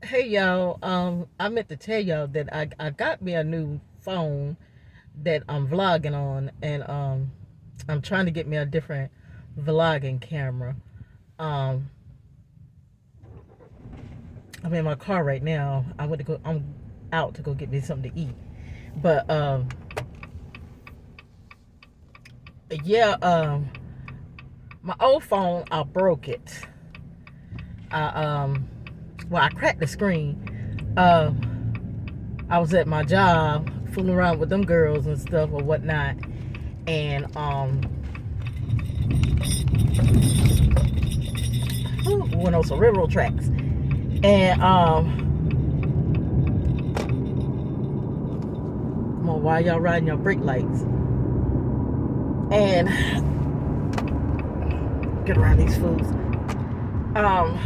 Hey y'all, I meant to tell y'all that I got me a new phone that I'm vlogging on, and I'm trying to get me a different vlogging camera. Um I'm in my car right now. I'm out to go get me something to eat. But yeah, my old phone, I broke it. I well, I cracked the screen. I was at my job fooling around with them girls and stuff or whatnot, and went on some railroad tracks. And come on, why y'all riding your brake lights? And get around these fools. Um,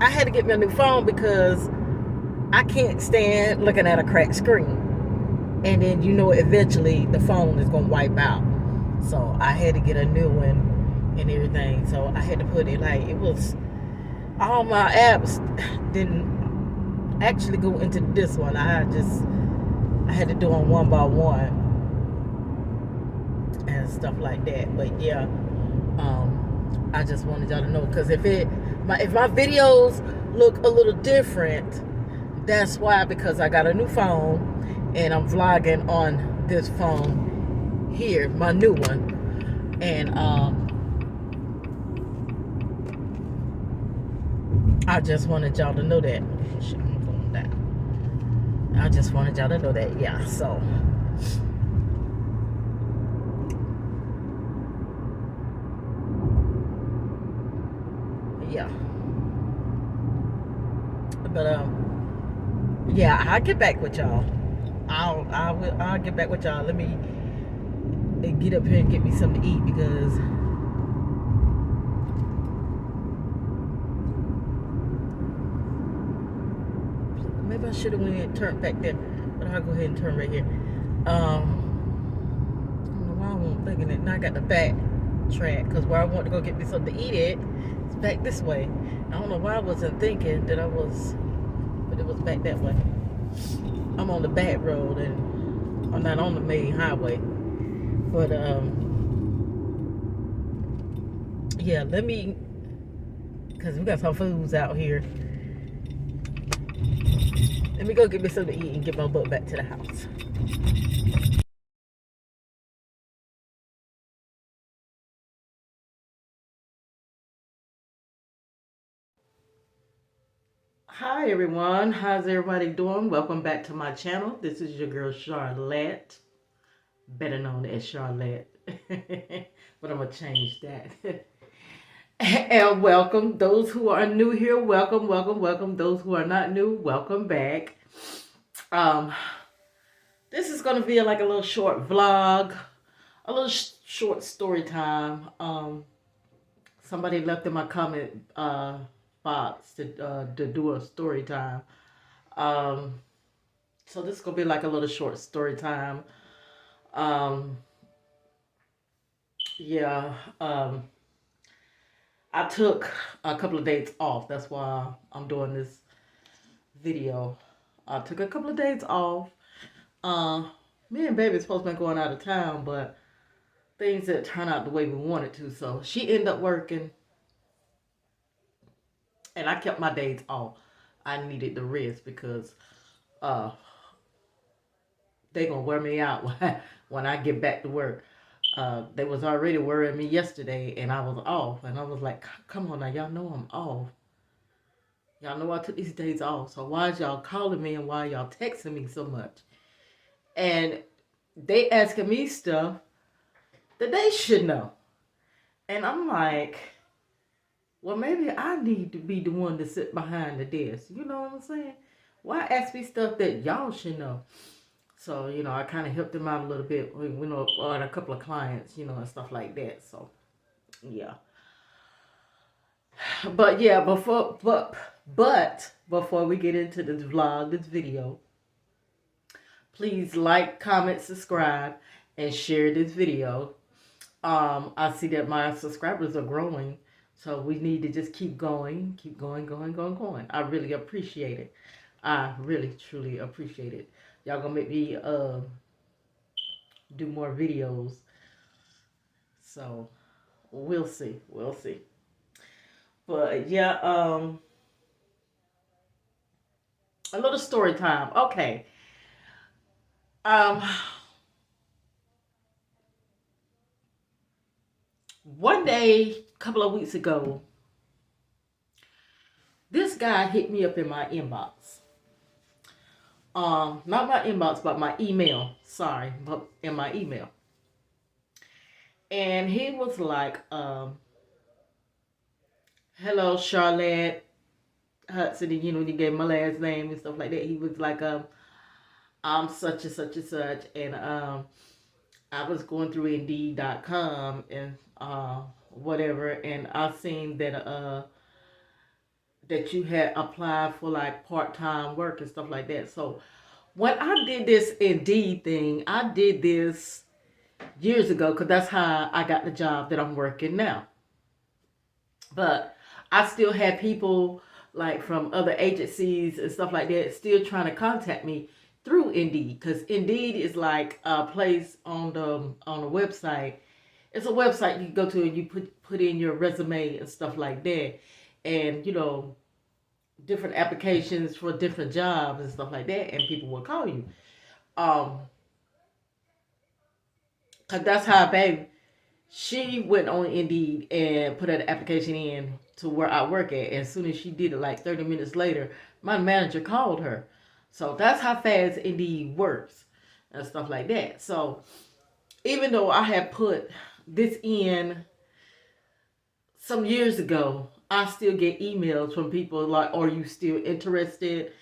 I had to get me a new phone because I can't stand looking at a cracked screen. And then eventually the phone is gonna wipe out. So I had to get a new one and everything. So I had to put it like it was all my apps didn't actually go into this one. I had to do them one by one and stuff like that. But yeah, I just wanted y'all to know because if my videos look a little different, that's why, because I got a new phone and I'm vlogging on this phone here, my new one, and I just wanted y'all to know that. Shit, I'm going down. I just wanted y'all to know that. Yeah. So yeah. But yeah, I'll get back with y'all. I'll get back with y'all. Let me get up here and get me something to eat because maybe I should have went and turned back there. But I'll go ahead and turn right here. I don't know why I wasn't thinking it. Now I got the back track because where I want to go get me something to eat at is back this way. I don't know why I wasn't thinking that but it was back that way. I'm on the back road and I'm not on the main highway. But yeah, because we got some foods out here. Let me go get me something to eat and get my butt back to the house. Hi everyone, how's everybody doing? Welcome back to my channel. This is your girl Charlotte, better known as Charlotte, but I'm gonna change that. And welcome those who are new here. Welcome, welcome, welcome. Those who are not new, welcome back. Um, this is gonna be like a little short vlog, a little short story time. Somebody left in my comment box to do a story time. Um, so this is gonna be like a little short story time. Um, yeah. I took a couple of days off. That's why I'm doing this video. I took a couple of days off. Uh, Me and baby's supposed to be going out of town, but things didn't turn out the way we wanted to. So she ended up working, and I kept my days off. I needed the rest because uh, they gonna wear me out when I get back to work. They was already worrying me yesterday, and I was off, and I was like, "Come on now, y'all know I'm off. Y'all know I took these days off. So why is y'all calling me and why y'all texting me so much?" And they asking me stuff that they should know. And I'm like, well, maybe I need to be the one to sit behind the desk. You know what I'm saying? Why ask me stuff that y'all should know? So, I kind of helped them out a little bit, on a couple of clients, and stuff like that. So, yeah. But yeah, before we get into this vlog, this video, please like, comment, subscribe, and share this video. I see that my subscribers are growing, So we need to just keep going, going. I really appreciate it. I really, truly appreciate it. Y'all gonna make me do more videos. So we'll see. We'll see. But yeah, a little story time. Okay. Um, one day, a couple of weeks ago, this guy hit me up in my inbox. Not my inbox, but my email. Sorry, but in my email. And he was like, hello, Charlotte Hudson. And, he gave my last name and stuff like that. He was like, I'm such and such and such. And I was going through Indeed.com and whatever. And I seen that you had applied for like part-time work and stuff like that. So when I did this Indeed thing, I did this years ago because that's how I got the job that I'm working now. But I still had people like from other agencies and stuff like that still trying to contact me through Indeed, because Indeed is like a place on the website. It's a website you can go to and you put in your resume and stuff like that, and different applications for different jobs and stuff like that, and people will call you. Um, cause that's how baby she went on Indeed and put an application in to where I work at. And as soon as she did it, like 30 minutes later, my manager called her. So that's how fast Indeed works and stuff like that. So even though I had put this in some years ago, I still get emails from people like, "Are you still interested?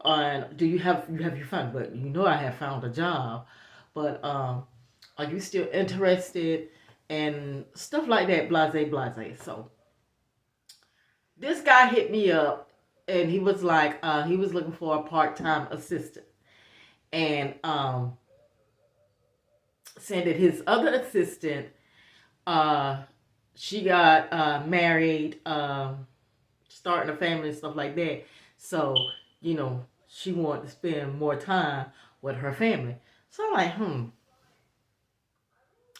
Do you have you found?" But I have found a job. But are you still interested? And stuff like that, blase, blase. So this guy hit me up, and he was like, he was looking for a part-time assistant, and saying that his other assistant, she got married, starting a family and stuff like that. So she wanted to spend more time with her family. So I'm like,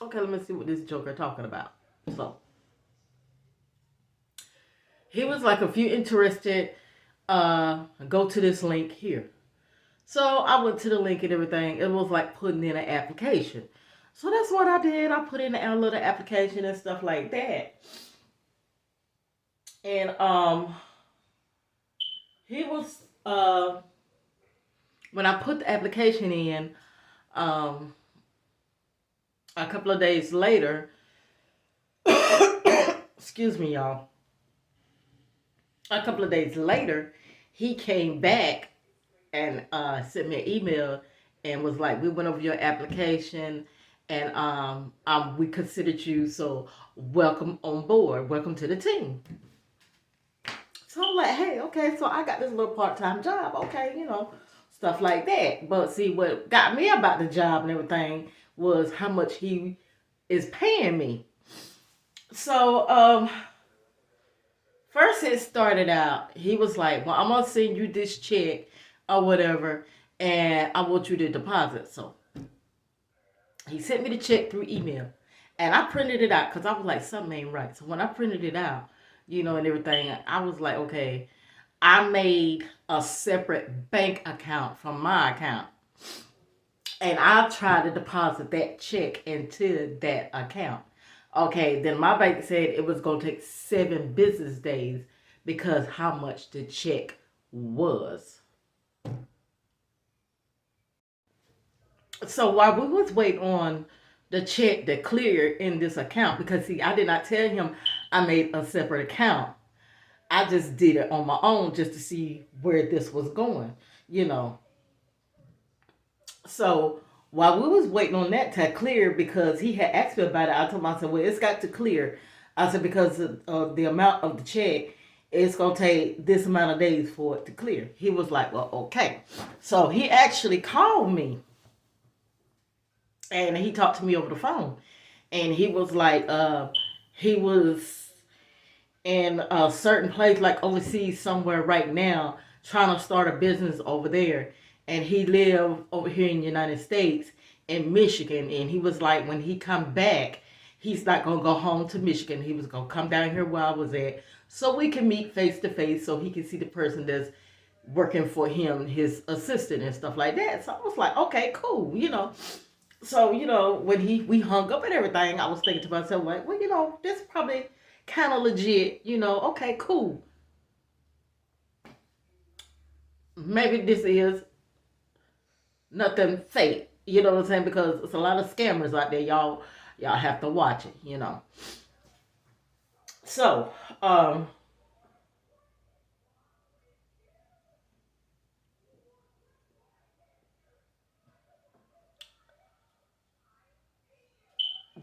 okay, let me see what this joker talking about. So he was like, if you're interested, go to this link here. So I went to the link and everything. It was like putting in an application. So that's what I did. I put in a little application and stuff like that. And he was when I put the application in, a couple of days later, excuse me, y'all. A couple of days later, he came back and sent me an email and was like, "We went over your application, and we considered you, so welcome on board. Welcome to the team." So I'm like, "Hey, okay, so I got this little part-time job, okay, stuff like that." But see, what got me about the job and everything was how much he is paying me. So first it started out, he was like, "Well, I'm gonna send you this check or whatever, and I want you to deposit." So he sent me the check through email, and I printed it out because I was like, something ain't right. So when I printed it out, and everything, I was like, okay, I made a separate bank account from my account, and I tried to deposit that check into that account. Okay, then my bank said it was going to take 7 business days because how much the check was. So while we was waiting on the check to clear in this account, because see, I did not tell him I made a separate account. I just did it on my own just to see where this was going, you know. So while we was waiting on that to clear, because he had asked me about it, I told him, I said, well, it's got to clear. I said, because of the amount of the check, it's going to take this amount of days for it to clear. He was like, well, okay. So he actually called me and he talked to me over the phone. And he was like, he was in a certain place, like overseas somewhere right now, trying to start a business over there. And he lived over here in the United States in Michigan. And he was like, when he come back, he's not gonna go home to Michigan. He was gonna come down here where I was at, so we can meet face to face, so he can see the person that's working for him, his assistant and stuff like that. So I was like, okay, cool, So, when we hung up and everything, I was thinking to myself, like, well, this is probably kind of legit, okay, cool. Maybe this is nothing fake, you know what I'm saying? Because it's a lot of scammers out there, y'all have to watch it. So,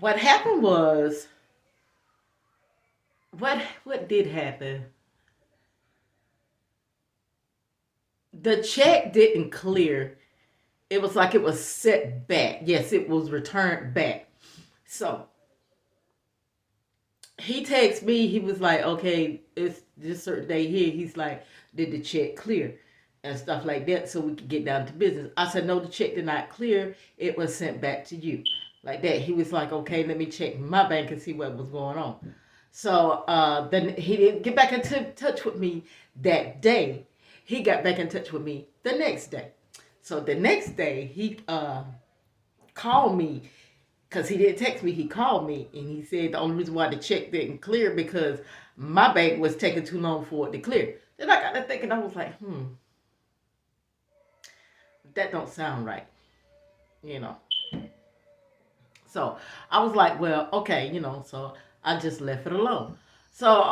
what happened was, what did happen? The check didn't clear. It was like it was set back. Yes, it was returned back. So he texted me. He was like, okay, it's this certain day here. He's like, did the check clear? And stuff like that, so we could get down to business. I said, no, the check did not clear. It was sent back to you. Like that. He was like, okay, let me check my bank and see what was going on. So then he didn't get back into touch with me that day. He got back in touch with me the next day. So the next day, he called me because he didn't text me. He called me and he said the only reason why the check didn't clear because my bank was taking too long for it to clear. Then I got to thinking, I was like, that don't sound right, you know. So I was like, well, okay, so I just left it alone. So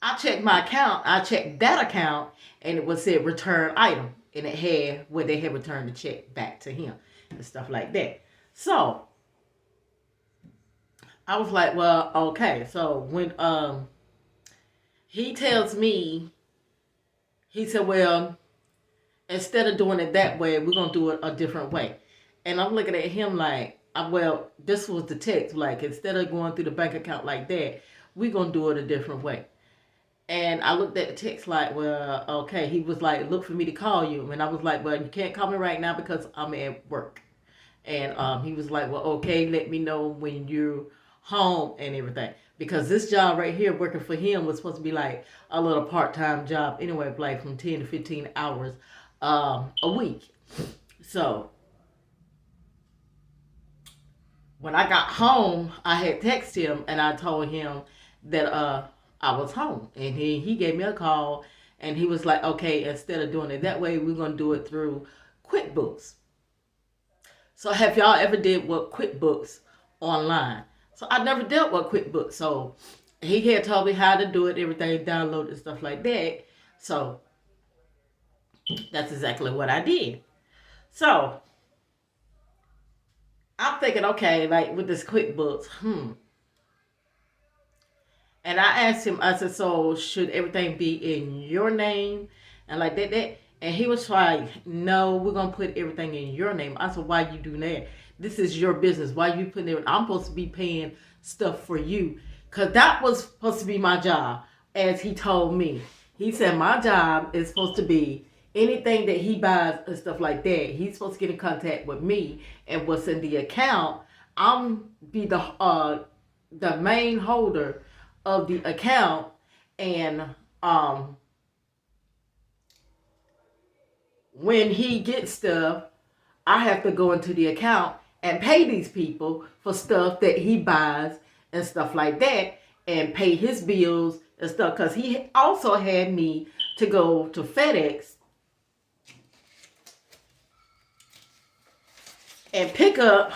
I checked my account. I checked that account, and it was said return item, and it had where they had returned the check back to him and stuff like that. So I was like, well, okay. So when he tells me, he said, well, instead of doing it that way, we're gonna do it a different way. And I'm looking at him like, well, this was the text. Like, instead of going through the bank account like that, we're gonna do it a different way. And I looked at the text like, well, okay. He was like, look for me to call you. And I was like, well, you can't call me right now because I'm at work. And he was like, well, okay, let me know when you're home and everything. Because this job right here, working for him, was supposed to be like a little part-time job anyway, like from 10 to 15 hours a week. So when I got home, I had texted him and I told him that I was home. And he gave me a call and he was like, okay, instead of doing it that way, we're going to do it through QuickBooks. So have y'all ever did with QuickBooks online? So I never dealt with QuickBooks. So he had told me how to do it, everything, download and stuff like that. So that's exactly what I did. So I'm thinking, okay, like with this QuickBooks, And I asked him, I said, so should everything be in your name? And like that. And he was like, no, we're going to put everything in your name. I said, why you do that? This is your business. Why you putting it? I'm supposed to be paying stuff for you. Because that was supposed to be my job, as he told me. He said, my job is supposed to be anything that he buys and stuff like that. He's supposed to get in contact with me. And what's in the account, I'm be the main holder of the account, and when he gets stuff, I have to go into the account and pay these people for stuff that he buys and stuff like that, and pay his bills and stuff, because he also had me to go to FedEx and pick up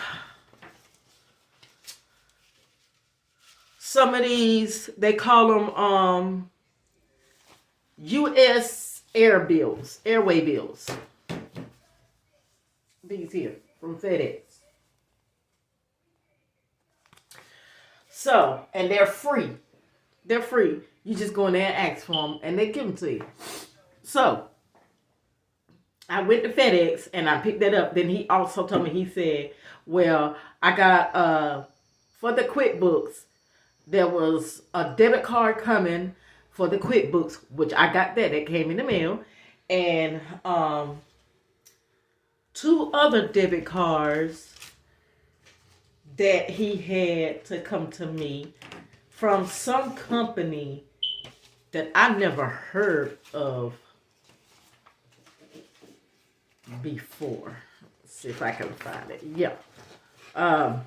some of these, they call them U.S. airway bills. These here from FedEx. So, and they're free. They're free. You just go in there and ask for them, and they give them to you. So, I went to FedEx, and I picked that up. Then he also told me, he said, well, I got, for the QuickBooks, there was a debit card coming for the QuickBooks, which I got that. That came in the mail. And two other debit cards that he had to come to me from some company that I never heard of before. Let's see if I can find it. Yeah. Um,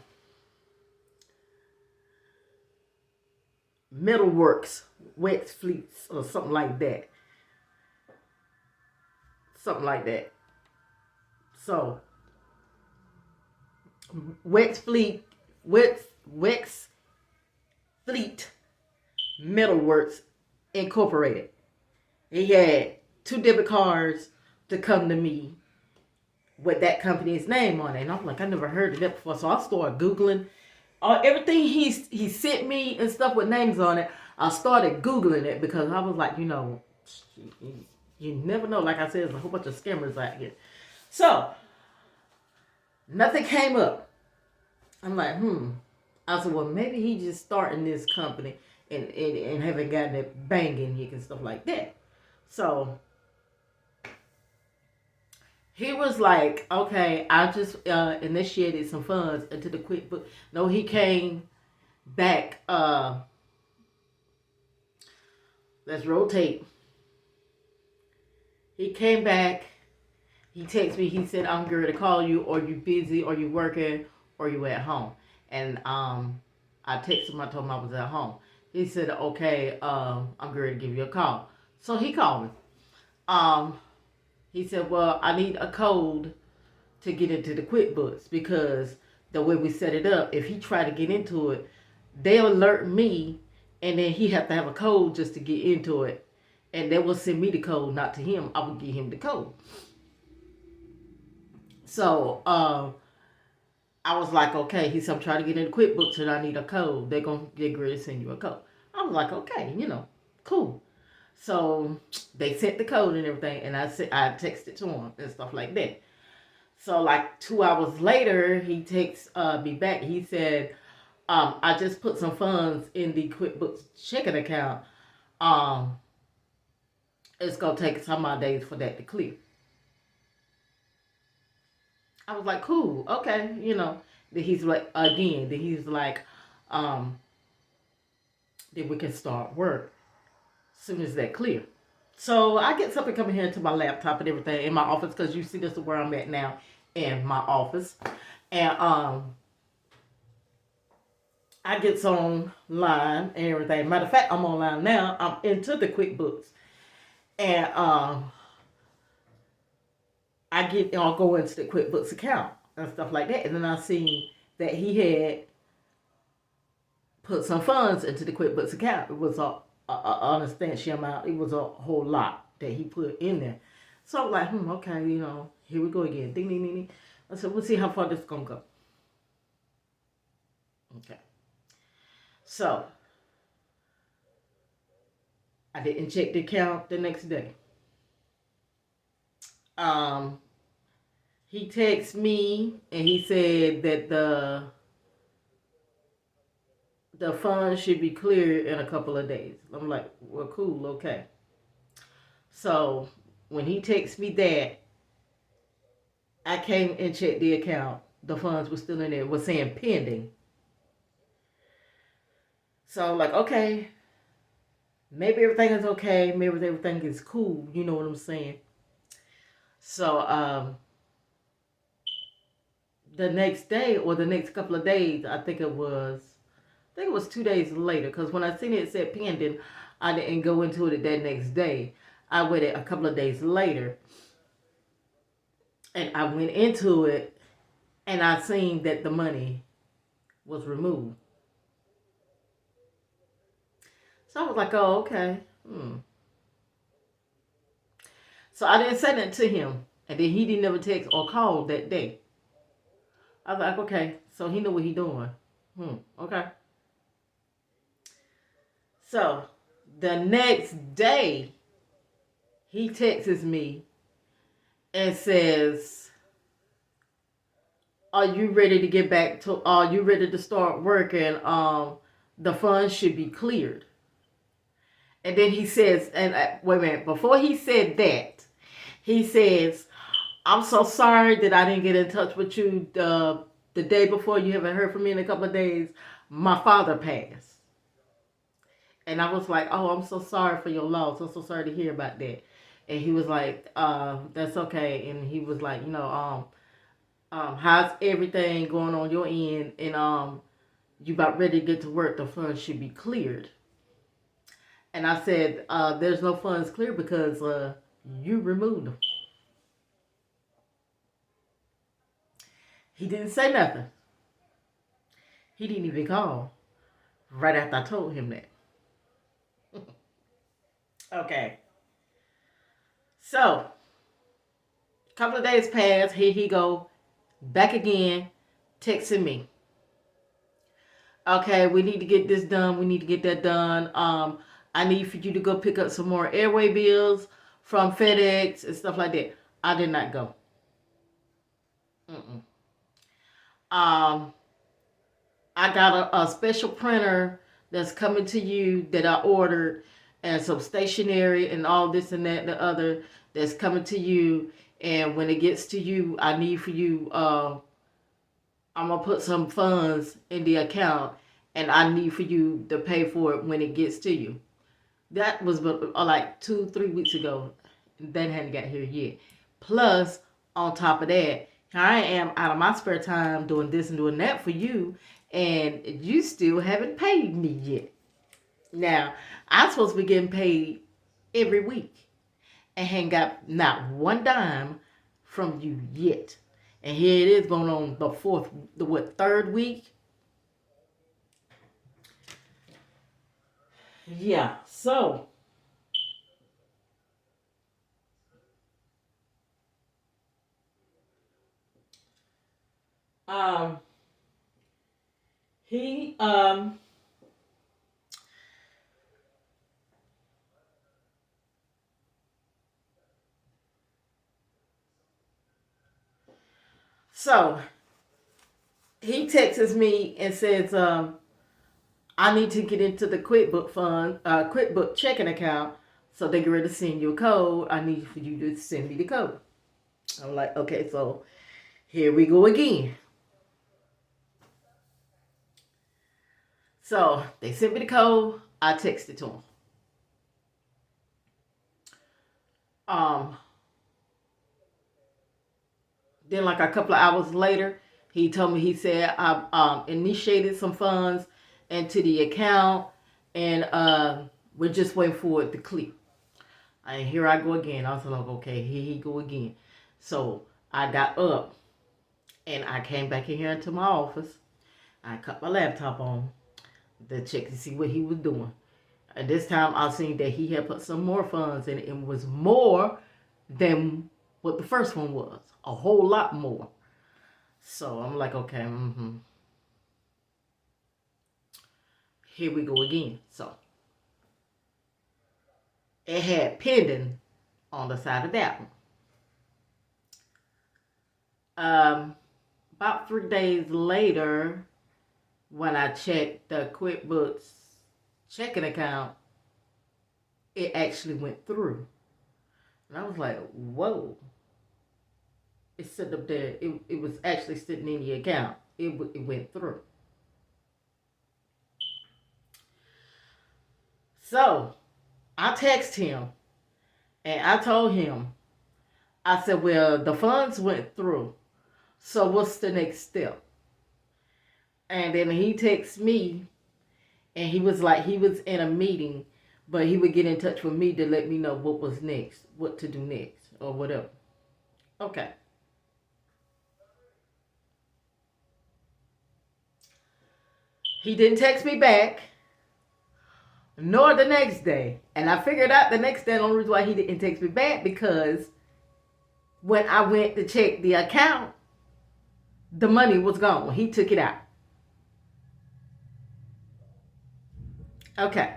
Metalworks, Wet Fleets, or something like that. Something like that. So, Wex Fleet, Wex Fleet Metalworks Incorporated. He had two debit cards to come to me with that company's name on it. And I'm like, I never heard of that before. So I started Googling everything he sent me and stuff with names on it. I started Googling it because I was like, you never know. Like I said, there's a whole bunch of scammers out here. So, nothing came up. I'm like, I said, well, maybe he just starting this company and haven't gotten it banging yet and stuff like that. So, he was like, okay, I just initiated some funds into the QuickBooks. No, he came back. Let's rotate. He came back. He texted me. He said, I'm going to call you. Or you busy? Or you working? Or you at home? And I texted him. I told him I was at home. He said, okay, I'm going to give you a call. So he called me. He said, well, I need a code to get into the QuickBooks because the way we set it up, if he tried to get into it, they'll alert me and then he have to have a code just to get into it. And they will send me the code, not to him. I will give him the code. So I was like, okay. He said, I'm trying to get into QuickBooks and I need a code. They're going to send you a code. I was like, okay, cool. So they sent the code and everything, and I texted to him and stuff like that. So like 2 hours later, he texts me back. He said, I just put some funds in the QuickBooks checking account. It's gonna take some odd days for that to clear. I was like, cool, okay, Then he's like, again, then he's like, then we can start work as soon as that clear. So I get something coming here into my laptop and everything in my office because you see this is where I'm at now in my office. And I get online and everything. Matter of fact, I'm online now. I'm into the QuickBooks. And I'll go into the QuickBooks account and stuff like that. And then I see that he had put some funds into the QuickBooks account. It was a substantial amount. It was a whole lot that he put in there. So I'm like, okay, here we go again. Ding, ding, ding, ding. I said, we'll see how far this is going to go. Okay. So, I didn't check the account the next day. He texted me and he said that the funds should be cleared in a couple of days. I'm like, well, cool, okay. So when he texted me that, I came and checked the account. The funds were still in there. It was saying pending. So I'm like, okay, maybe everything is okay. Maybe everything is cool. You know what I'm saying? So the next day or the next couple of days, I think it was 2 days later. Because when I seen it said pending, I didn't go into it that next day. I waited a couple of days later. And I went into it and I seen that the money was removed. So I was like, oh, okay. So I didn't say that to him. And then he didn't ever text or call that day. I was like, okay. So he knew what he doing. Okay. So the next day, he texts me and says, are you ready to get back to, are you ready to start working the funds should be cleared. And then he says, and wait a minute, before he said that, he says, I'm so sorry that I didn't get in touch with you the day before. You haven't heard from me in a couple of days. My father passed. And I was like, oh, I'm so sorry for your loss. I'm so sorry to hear about that. And he was like, that's okay. And he was like, how's everything going on your end? And you about ready to get to work. The funds should be cleared. And I said, there's no funds cleared because you removed them. He didn't say nothing. He didn't even call right after I told him that. Okay. So, a couple of days passed. Here he go back again, texting me. Okay, we need to get this done. We need to get that done. I need for you to go pick up some more airway bills from FedEx and stuff like that. I did not go. I got a special printer that's coming to you that I ordered, and some stationery and all this and that and the other that's coming to you. And when it gets to you, I need for you, I'm going to put some funds in the account, and I need for you to pay for it when it gets to you. That was like 2-3 weeks ago. That hadn't got here yet. Plus, on top of that, here I am out of my spare time doing this and doing that for you, and you still haven't paid me yet. Now, I'm supposed to be getting paid every week and ain't got not one dime from you yet. And here it is going on the third week? Yeah, so he so he texts me and says, I need to get into the QuickBook checking account, so they get ready to send you a code. I need for you to send me the code. I'm like, okay, so here we go again. So they sent me the code. I texted to them. Then like a couple of hours later, he told me, he said, I initiated some funds into the account, and we're just waiting for it to clear. And here I go again. I was like, okay, here he go again. So I got up and I came back in here into my office. I cut my laptop on to check to see what he was doing. And this time I seen that he had put some more funds in it. It was more than what the first one was. A whole lot more. So I'm like, okay, here we go again. So it had pending on the side of that one. About 3 days later, when I checked the QuickBooks checking account, it actually went through. And I was like, whoa. It's sitting up there. It was actually sitting in the account. It went through. So I texted him and I told him, I said, well, the funds went through. So what's the next step? And then he texted me, and he was like, he was in a meeting, but he would get in touch with me to let me know what was next, what to do next, or whatever. Okay. He didn't text me back, nor the next day. And I figured out the next day, the only reason why he didn't text me back, because when I went to check the account, the money was gone. He took it out. Okay.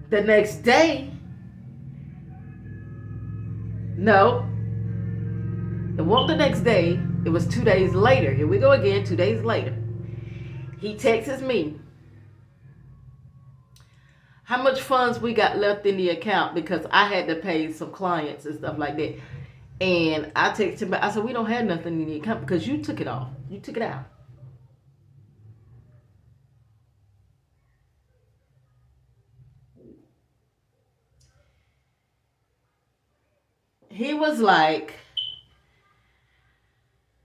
The next day, no, it wasn't the next day. It was 2 days later. Here we go again, 2 days later. He texts me how much funds we got left in the account because I had to pay some clients and stuff like that. And I texted him back. I said, we don't have nothing in the account because you took it off. You took it out. He was like,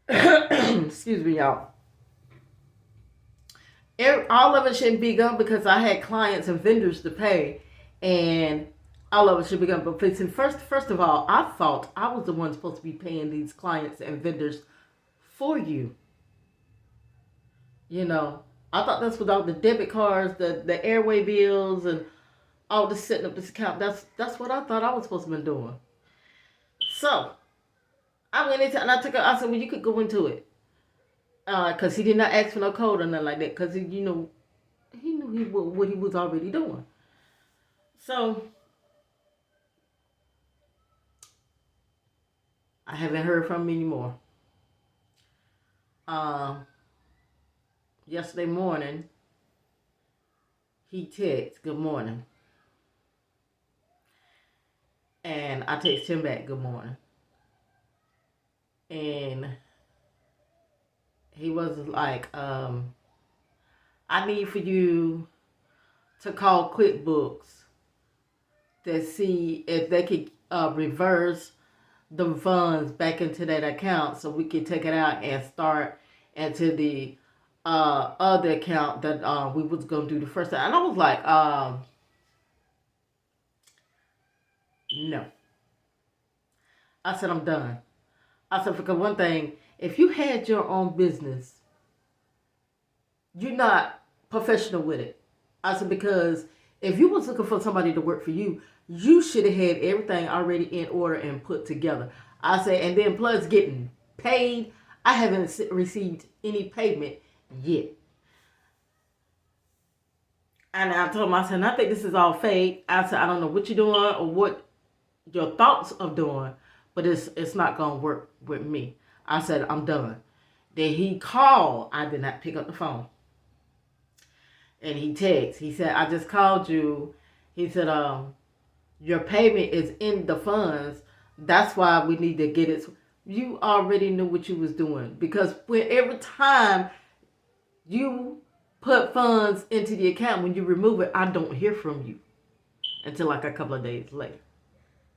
excuse me, y'all. All of it shouldn't be gone because I had clients and vendors to pay, and all of it should be gone. But first of all, I thought I was the one supposed to be paying these clients and vendors for you. You know, I thought that's with all the debit cards, the airway bills, and all the setting up this account. That's what I thought I was supposed to be doing. So I went into and I took. I said, well, you could go into it. Because he did not ask for no code or nothing like that. Because he knew what he was already doing. So I haven't heard from him anymore. Yesterday morning, he texted, "Good morning," and I texted him back, "Good morning," and he was like, I need for you to call QuickBooks to see if they could reverse the funds back into that account so we can take it out and start into the other account that we was going to do the first time. And I was like, no. I said, I'm done. I said, because one thing, if you had your own business, you're not professional with it. I said, because if you was looking for somebody to work for you, you should have had everything already in order and put together. I said, and then plus getting paid, I haven't received any payment yet. And I told him, I said, I think this is all fake. I said, I don't know what you're doing or what your thoughts of doing, but it's not going to work with me. I said, I'm done. Then he called. I did not pick up the phone. And he texted. He said, I just called you. He said, your payment is in the funds. That's why we need to get it. You already knew what you was doing. Because every time you put funds into the account, when you remove it, I don't hear from you until like a couple of days later.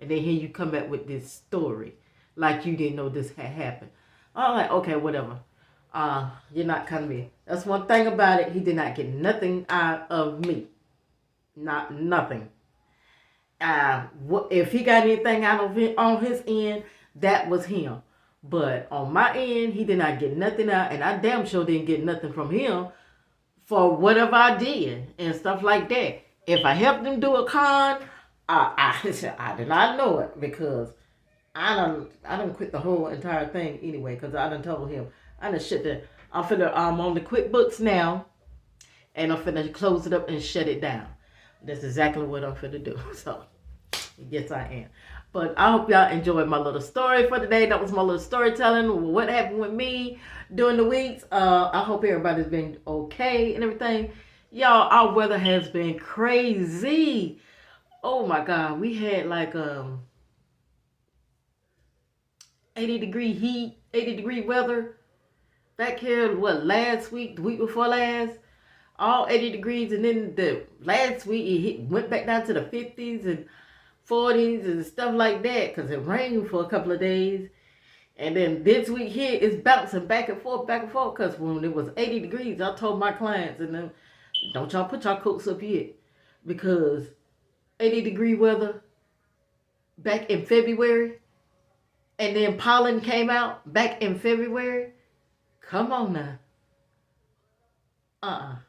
And then here you come back with this story. Like you didn't know this had happened. I'm like, okay, whatever. You're not coming me. That's one thing about it. He did not get nothing out of me. Not nothing. If he got anything out of it on his end, that was him. But on my end, he did not get nothing out, and I damn sure didn't get nothing from him for whatever I did and stuff like that. If I helped him do a con, I did not know it because I done quit the whole entire thing anyway because I done told him I done shut the. I'm on the QuickBooks now, and I'm finna close it up and shut it down. That's exactly what I'm finna do. So, yes, I am. But I hope y'all enjoyed my little story for today. That was my little storytelling. What happened with me during the weeks. I hope everybody's been okay and everything. Y'all, our weather has been crazy. Oh my God, we had like 80-degree heat, 80-degree weather back here. What, last week, the week before last, all 80 degrees, and then the last week it went back down to the 50s and 40s and stuff like that because it rained for a couple of days. And then this week here it's bouncing back and forth because when it was 80 degrees, I told my clients, and then don't y'all put y'all coats up yet because 80-degree weather back in February, and then pollen came out back in February. Come on now.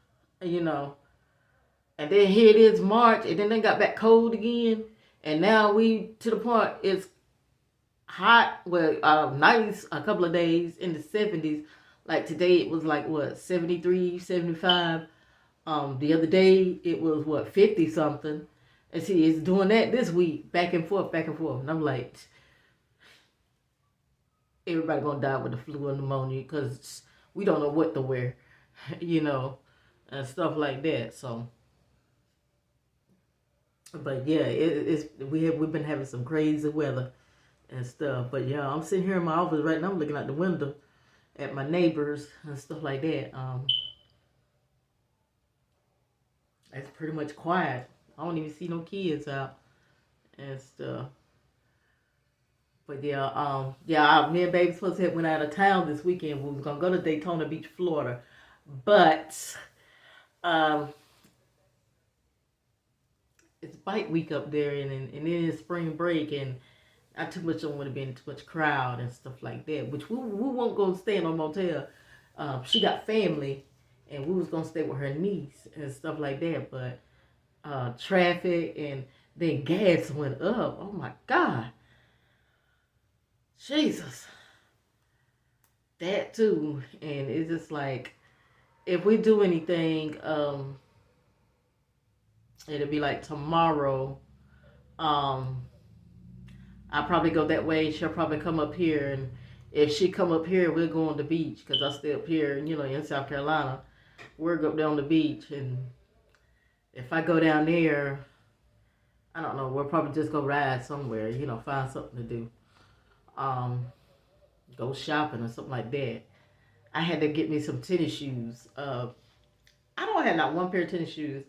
You know. And then here it is March, and then they got back cold again. And now we to the point it's hot, nice a couple of days in the 70s. Like today it was like what, 73, 75. The other day it was what, 50 something. And see, it's doing that this week, back and forth. And I'm like, everybody gonna die with the flu or pneumonia because we don't know what to wear, you know, and stuff like that. So, but yeah, we've been having some crazy weather and stuff. But yeah, I'm sitting here in my office right now. I'm looking out the window at my neighbors and stuff like that. It's pretty much quiet. I don't even see no kids out and stuff. But yeah, me and baby supposed to have went out of town this weekend. We was gonna go to Daytona Beach, Florida, but um, it's bike week up there, and then it's spring break, and not too much. Don't want to be in too much crowd and stuff like that. Which we won't go stay in a motel. She got family, and we was gonna stay with her niece and stuff like that. But traffic and then gas went up. Oh my God, Jesus, that too. And it's just like if we do anything, it'll be like tomorrow. Um, I'll probably go that way. She'll probably come up here, and if she come up here, we'll go on the beach because I stay up here, in South Carolina. We'll go down the beach, and if I go down there, I don't know. We'll probably just go ride somewhere, find something to do. Um, Go shopping or something like that. I had to get me some tennis shoes. I don't have not one pair of tennis shoes,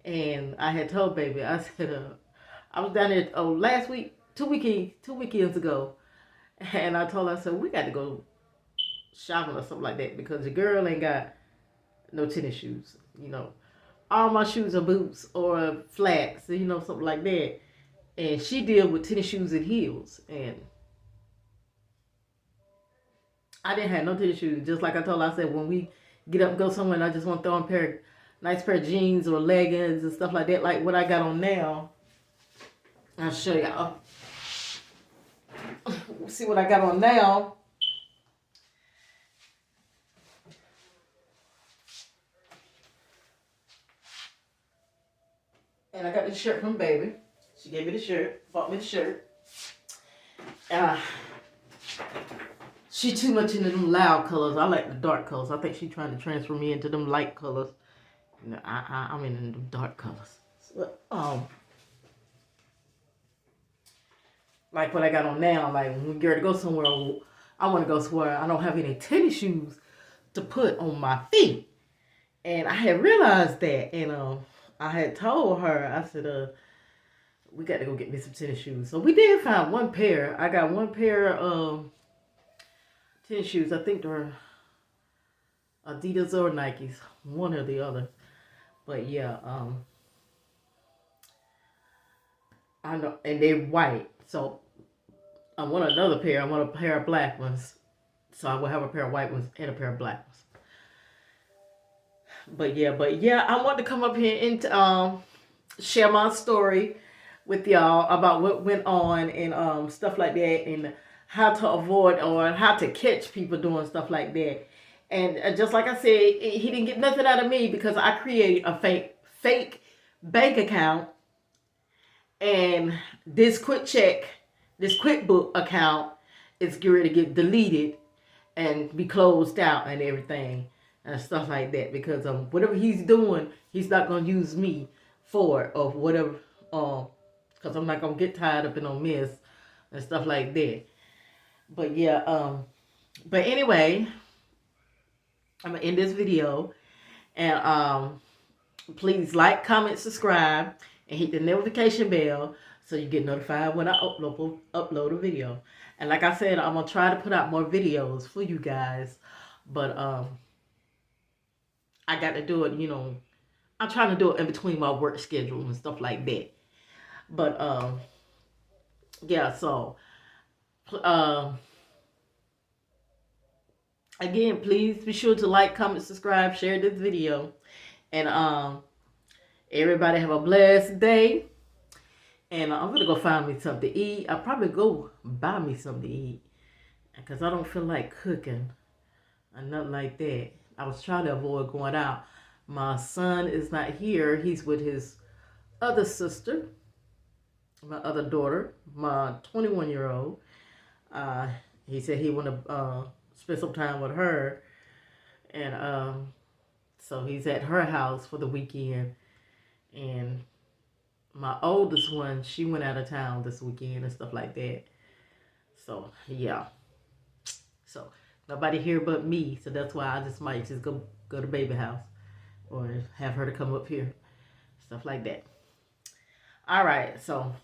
and I had told baby, I said, I was down there last week, two weekends ago, and I told her, I said, we got to go shopping or something like that because the girl ain't got no tennis shoes. All my shoes are boots or flats, something like that. And she deal with tennis shoes and heels, and I didn't have no tennis shoes. Just like I told her, I said, when we get up and go somewhere, and I just want to throw on nice pair of jeans or leggings and stuff like that, like what I got on now. I'll show y'all. See what I got on now. And I got this shirt from baby. She gave me the shirt, bought me the shirt. She too much into them loud colors. I like the dark colors. I think she's trying to transfer me into them light colors. I'm in the dark colors. So, like what I got on now, like when we get ready to go somewhere, I want to go somewhere. I don't have any tennis shoes to put on my feet. And I had realized that, and I had told her, I said, we got to go get me some tennis shoes. So we did find one pair. I got one pair of tennis shoes. I think they're Adidas or Nikes, one or the other. But yeah, I know, and they're white. So I want another pair. I want a pair of black ones. So I will have a pair of white ones and a pair of black ones. But yeah, I want to come up here and share my story with y'all about what went on and stuff like that, and how to avoid or how to catch people doing stuff like that. And just like I said, he didn't get nothing out of me because I created a fake bank account, and this QuickBook account is going to get deleted and be closed out and everything and stuff like that, because whatever he's doing, he's not gonna use me for it or whatever. Because I'm not gonna get tied up in no mess and stuff like that. But yeah, but anyway, I'm gonna end this video, and please like, comment, subscribe, and hit the notification bell so you get notified when I upload a video. And like I said, I'm gonna try to put out more videos for you guys, but I got to do it, I'm trying to do it in between my work schedule and stuff like that. But yeah, so again, please be sure to like, comment, subscribe, share this video, and everybody have a blessed day. And I'm gonna go find me something to eat. I'll probably go buy me something to eat because I don't feel like cooking or nothing like that. I was trying to avoid going out. My son is not here. He's with his other sister, my other daughter, my 21-year-old. He said he want to spend some time with her, and so he's at her house for the weekend. And my oldest one, she went out of town this weekend and stuff like that. So yeah, so nobody here but me. So that's why I just might just go to baby house or have her to come up here, stuff like that. All right, so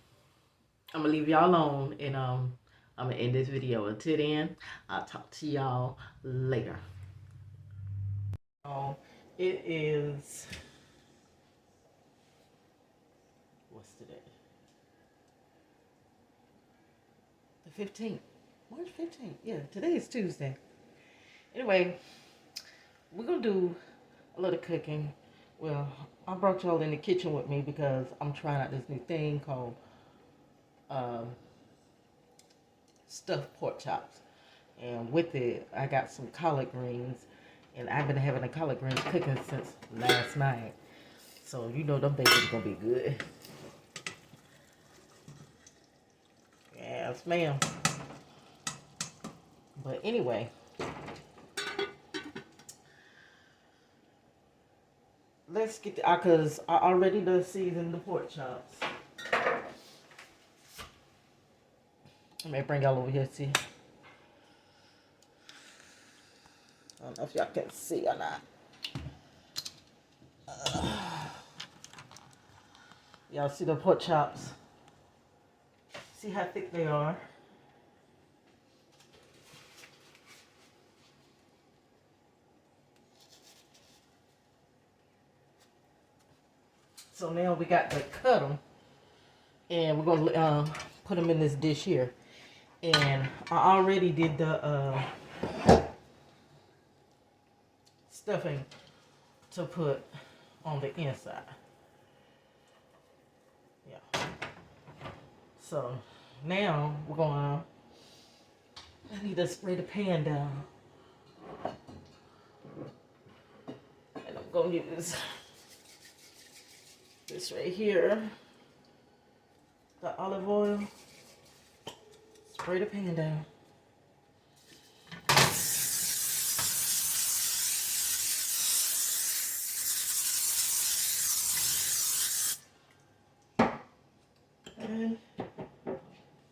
I'm gonna leave y'all alone, and I'm gonna end this video. Until then, I'll talk to y'all later. Oh, it is, what's today? The 15th. March 15th. Yeah, today is Tuesday. Anyway, we're gonna do a little cooking. Well, I brought y'all in the kitchen with me because I'm trying out this new thing called um, stuffed pork chops. And with it, I got some collard greens. And I've been having the collard greens cooking since last night. So you know them babies gonna be good. Yes, ma'am. But anyway, let's get the, cause I already done seasoned the pork chops. Let me bring y'all over here, see. I don't know if y'all can see or not. Y'all see the pork chops? See how thick they are? So now we got to cut them, and we're gonna put them in this dish here. And I already did the stuffing to put on the inside. Yeah. So now we're gonna, I need to spray the pan down. And I'm gonna use this right here, the olive oil. Spray the pan down. And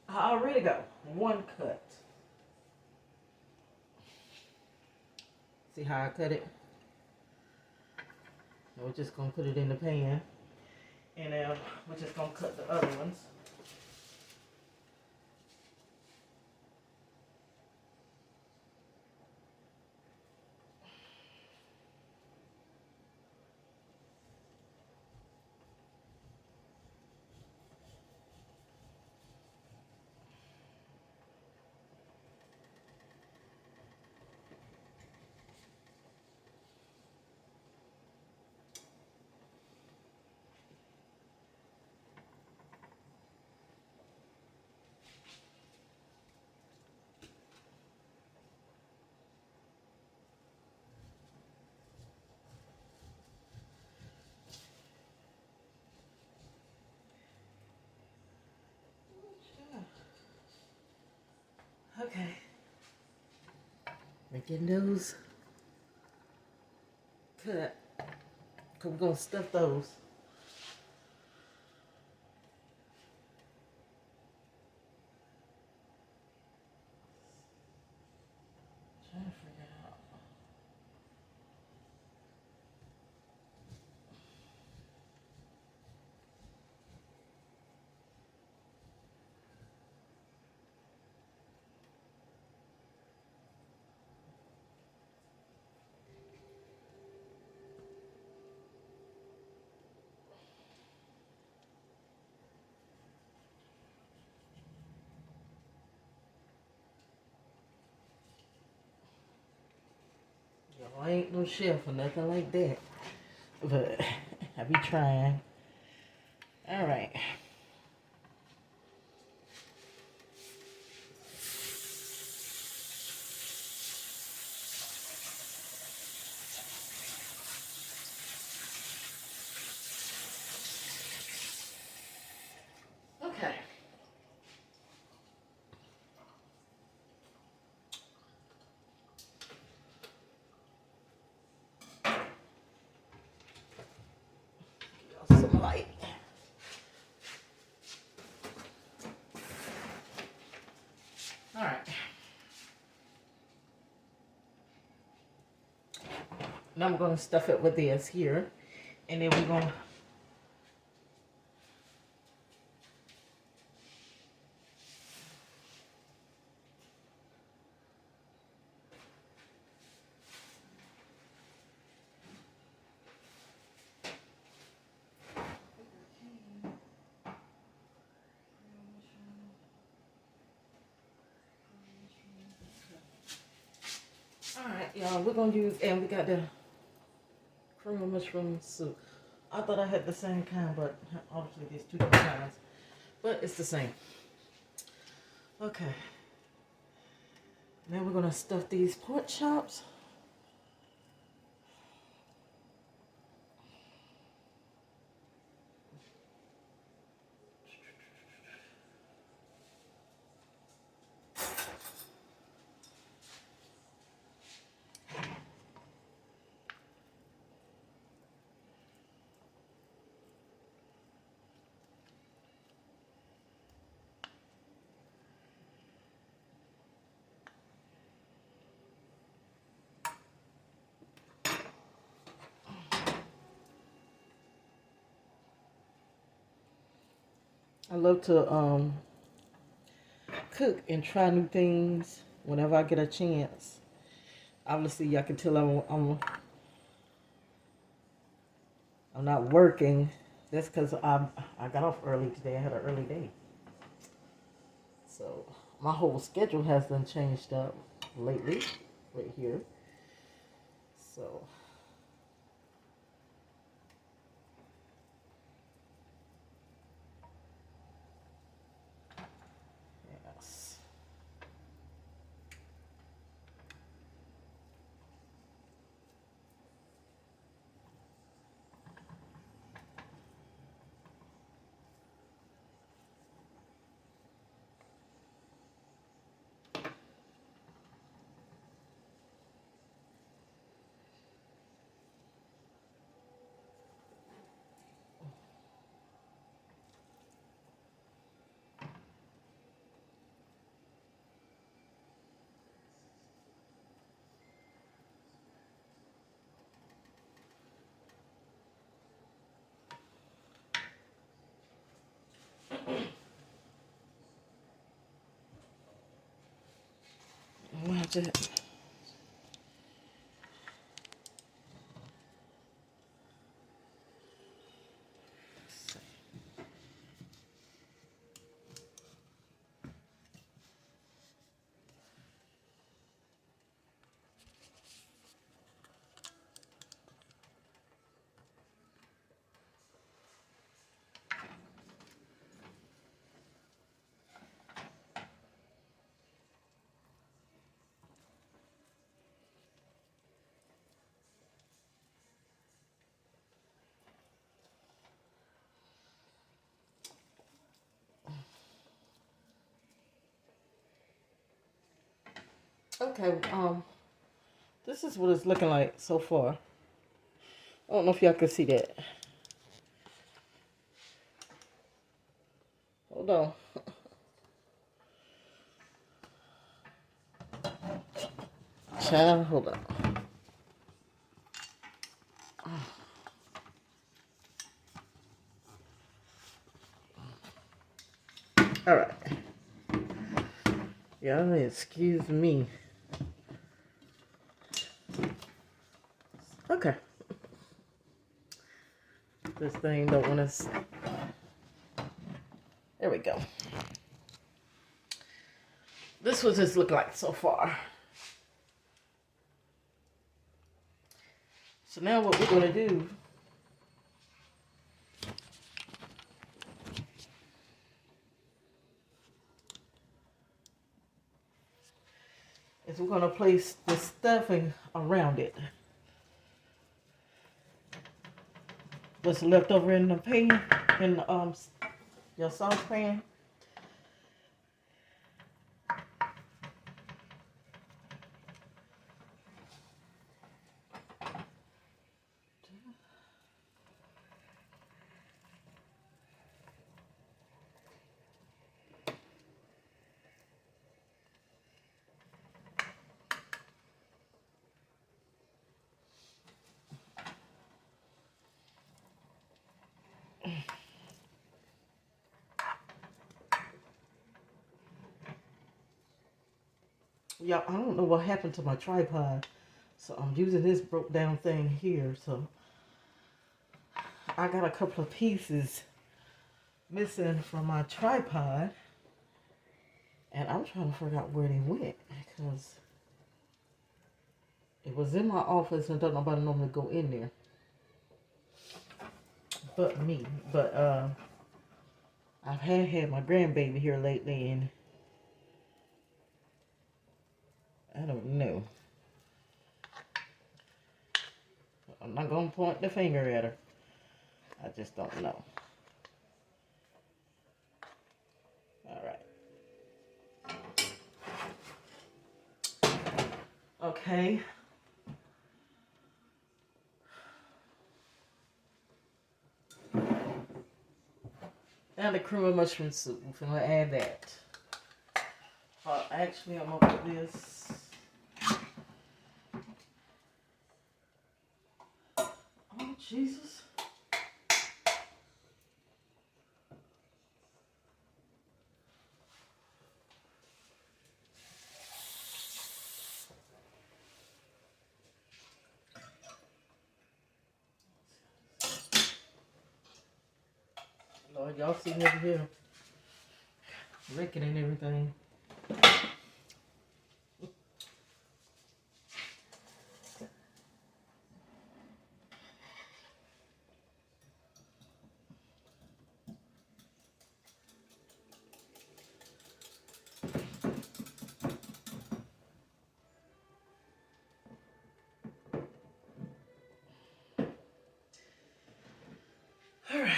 I already got one cut. See how I cut it? And we're just gonna put it in the pan. And we're just gonna cut the other ones. Okay. Making those cut. Cause we're gonna stuff those. Trying to figure out. Yo, I ain't no chef or nothing like that. But I be trying. Alright. Okay. light. All right. Now we're going to stuff it with this here. And then we're going to Alright, y'all, we're gonna use, and we got the cream of mushroom soup. I thought I had the same kind, but obviously there's two different kinds. But it's the same. Okay. Now we're gonna stuff these pork chops. I love to cook and try new things whenever I get a chance. Obviously, y'all can tell I'm not working. That's because I got off early today. I had an early day. So my whole schedule has been changed up lately, right here. So yes. I'm gonna have to. Okay, this is what it's looking like so far. I don't know if y'all can see that. Hold on. Child, hold on. All right. Y'all excuse me. Okay. This thing don't want to. There we go. This was just look like so far. So now what we're gonna do is we're gonna place the stuffing around it. What's left over in the pan, in the, your saucepan. Y'all, I don't know what happened to my tripod. So I'm using this broke down thing here. So I got a couple of pieces missing from my tripod. And I'm trying to figure out where they went. Because it was in my office and don't nobody normally go in there. But me. But I've had my grandbaby here lately and I don't know. I'm not going to point the finger at her. I just don't know. All right. Okay. Now the cream of mushroom soup. I'm going to add that. Actually, I'm going to put this. Oh, Jesus. Lord, y'all see me over here wrecking and everything. All right.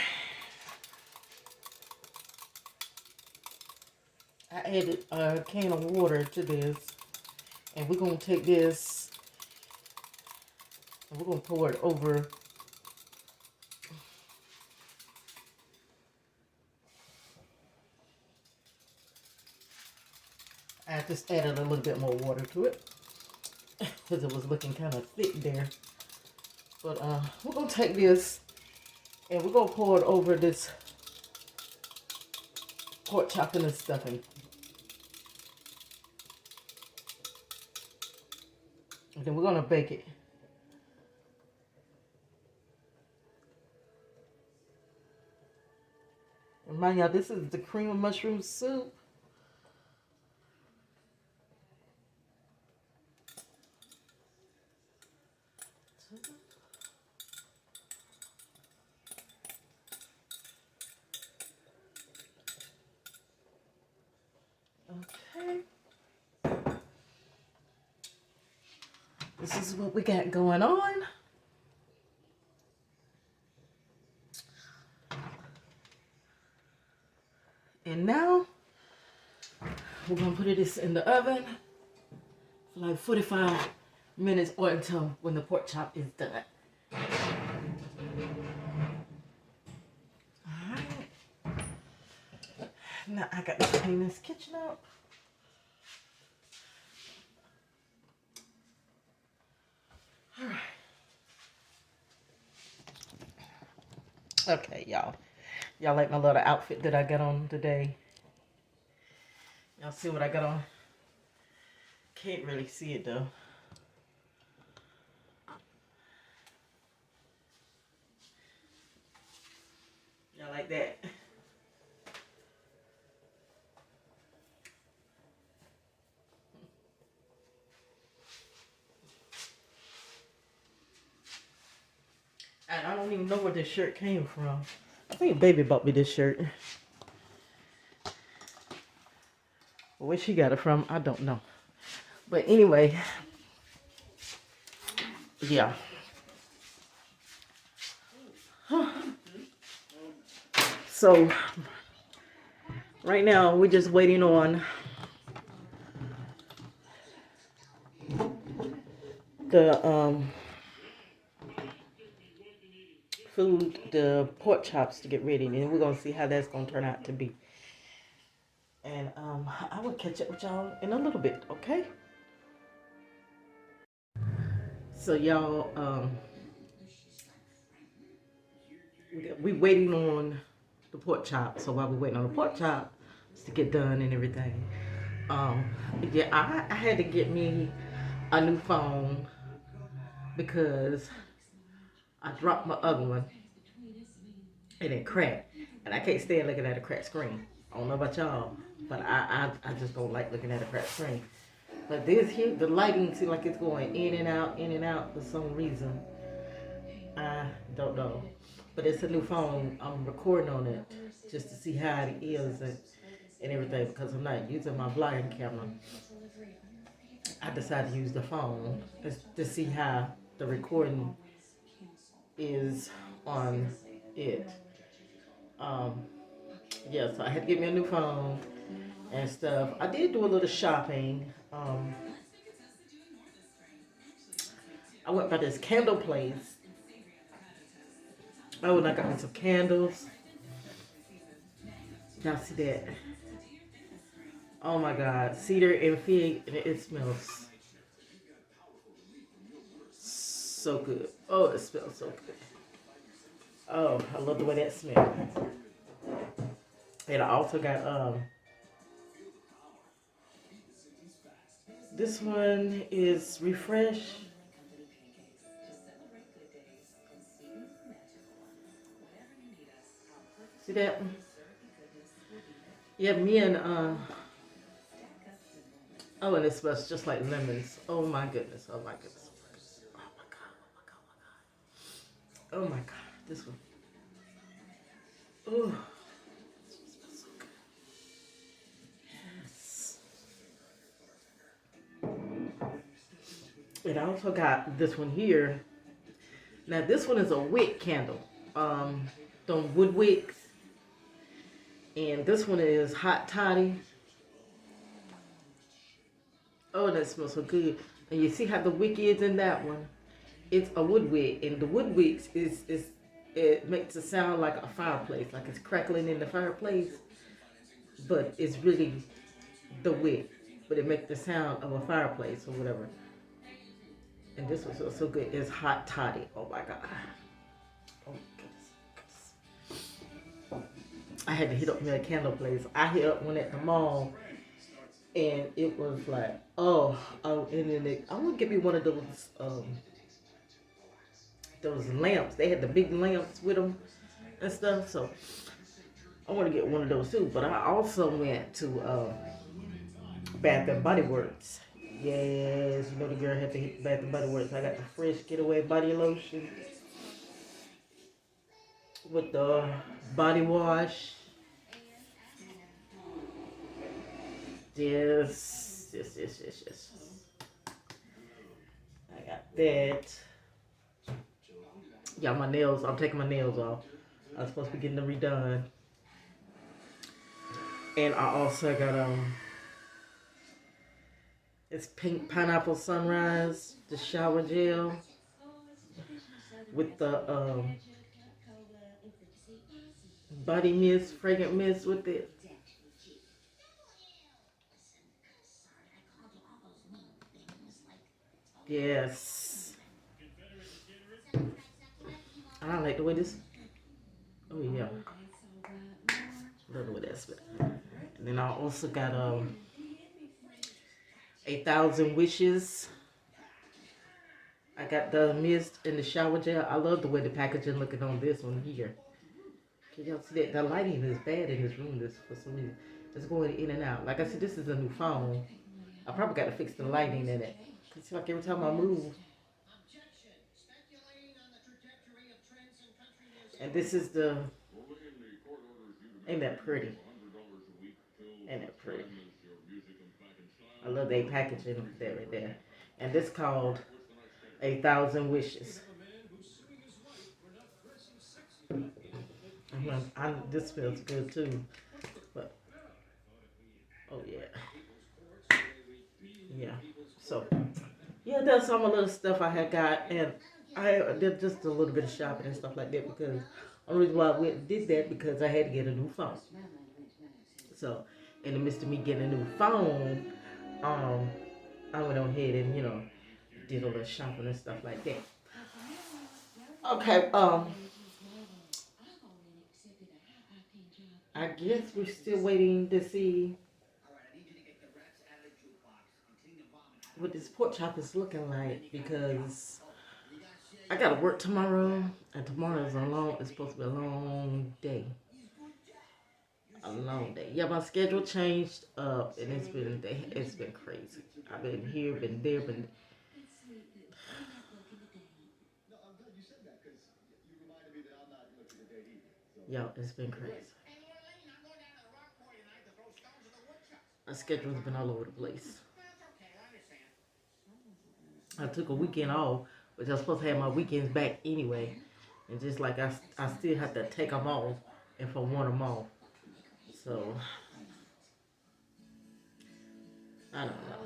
I added a can of water to this. And we're going to take this and we're going to pour it over. I just added a little bit more water to it because it was looking kind of thick there. But we're going to take this and we're going to pour it over this pork chop and this stuffing. And then we're going to bake it. Remind y'all, this is the cream of mushroom soup. Okay. This is what we got going on. And now, we're going to put this in the oven for like 45 minutes or until when the pork chop is done. Alright. Now I got to clean this kitchen up. Alright. Okay, y'all. Y'all like my little outfit that I got on today? Y'all see what I got on? Can't really see it though. Y'all like that? And I don't even know where this shirt came from. I think baby bought me this shirt. Where she got it from, I don't know. But anyway, yeah. So, right now, we're just waiting on the food, the pork chops to get ready. And we're going to see how that's going to turn out to be. And I will catch up with y'all in a little bit, okay? So y'all, we waiting on the pork chop. So while we're waiting on the pork chop to get done and everything, Um, yeah, I had to get me a new phone because I dropped my other one and it cracked. And I can't stand looking at a cracked screen. I don't know about y'all, but I just don't like looking at a cracked screen. But this here, the lighting seems like it's going in and out for some reason. I don't know. But it's a new phone. I'm recording on it just to see how it is and everything because I'm not using my vlogging camera. I decided to use the phone to see how the recording is on it. Um, yeah, so I had to get me a new phone and stuff. I did do a little shopping. I went by this candle place. Oh, and I got me some candles. Y'all see that? Oh my God, cedar and fig, and it smells so good. Oh, it smells so good. Oh, I love the way that smells. And I also got this one is Refresh. See that one? Yeah, me and oh, and it smells just like lemons. Oh my goodness. Oh my goodness. Oh my God. Oh my God. Oh my God. Oh my God. This one. Oh, it smells so good. Yes. And I also got this one here. Now this one is a wick candle. Some wood wicks. And this one is hot toddy. Oh, that smells so good. And you see how the wick is in that one? It's a wood wick, and the wood wicks is it makes it sound like a fireplace, like it's crackling in the fireplace, but it's really the wick, but it makes the sound of a fireplace or whatever. And this was so good. It's hot toddy. Oh my God. Oh goodness. I had to hit up me a candle place. I hit up one at the mall, and it was like, oh, and then I want to get me one of those lamps. They had the big lamps with them and stuff. So I want to get one of those too. But I also went to Bath and Body Works. Yes, you know the girl had to hit Bath and Body Works. I got the Fresh Getaway body lotion with the body wash. Yes. I got that. Yeah, my nails. I'm taking my nails off. I was supposed to be getting them redone. And I also got it's pink pineapple sunrise, the shower gel with the body mist, fragrant mist with it. Yes. I like the way this. Oh yeah, love the way that smells. And then I also got 1,000 wishes. I got the mist and the shower gel. I love the way the packaging looking on this one here. Can y'all see that? The lighting is bad in this room. This for some reason it's going in and out. Like I said, this is a new phone. I probably got to fix the lighting in it. Cause like every time I move, and this is the. Ain't that pretty? Ain't that pretty? I love that packaging there right there. And this called 1,000 wishes. This feels good too. But oh yeah, yeah. So yeah, that's some of the little stuff I had got, and I did just a little bit of shopping and stuff like that because the only reason why I went and did that because I had to get a new phone. So in the midst of me getting a new phone, um, I went on ahead and did a little shopping and stuff like that. Okay, I guess we're still waiting to see. what this pork chop is looking like because I gotta work tomorrow, and tomorrow is it's supposed to be a long day. A long day. Yeah, my schedule changed up, and it's been crazy. I've been here, been there, been. Yo, it's been crazy. My schedule's been all over the place. I took a weekend off, which I was supposed to have my weekends back anyway. And just like I still have to take them off if I want them off. So, I don't know.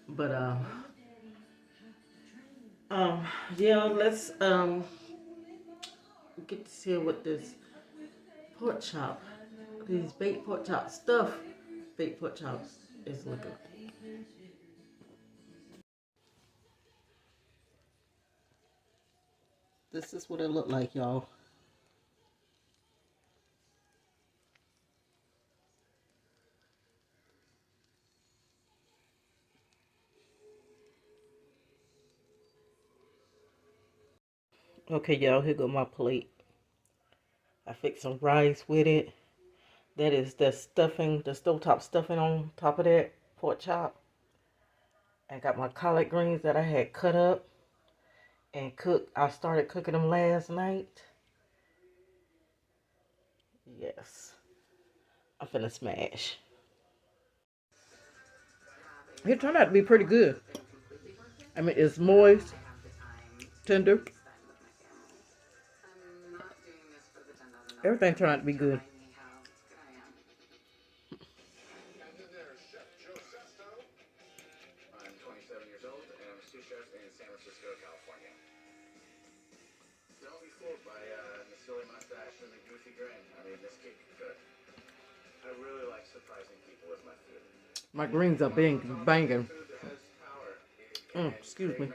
But, yeah, let's, get to see what this pork chop, these baked pork chop stuff, baked pork chops is looking like. This is what it looked like, y'all. Okay, y'all, here go my plate. I fixed some rice with it. That is the stuffing, the stovetop stuffing on top of that pork chop. I got my collard greens that I had cut up and cooked. I started cooking them last night. Yes, I'm finna smash. It turned out to be pretty good. I mean, it's moist, tender. Everything turned out to be good. My greens are banging. Excuse me.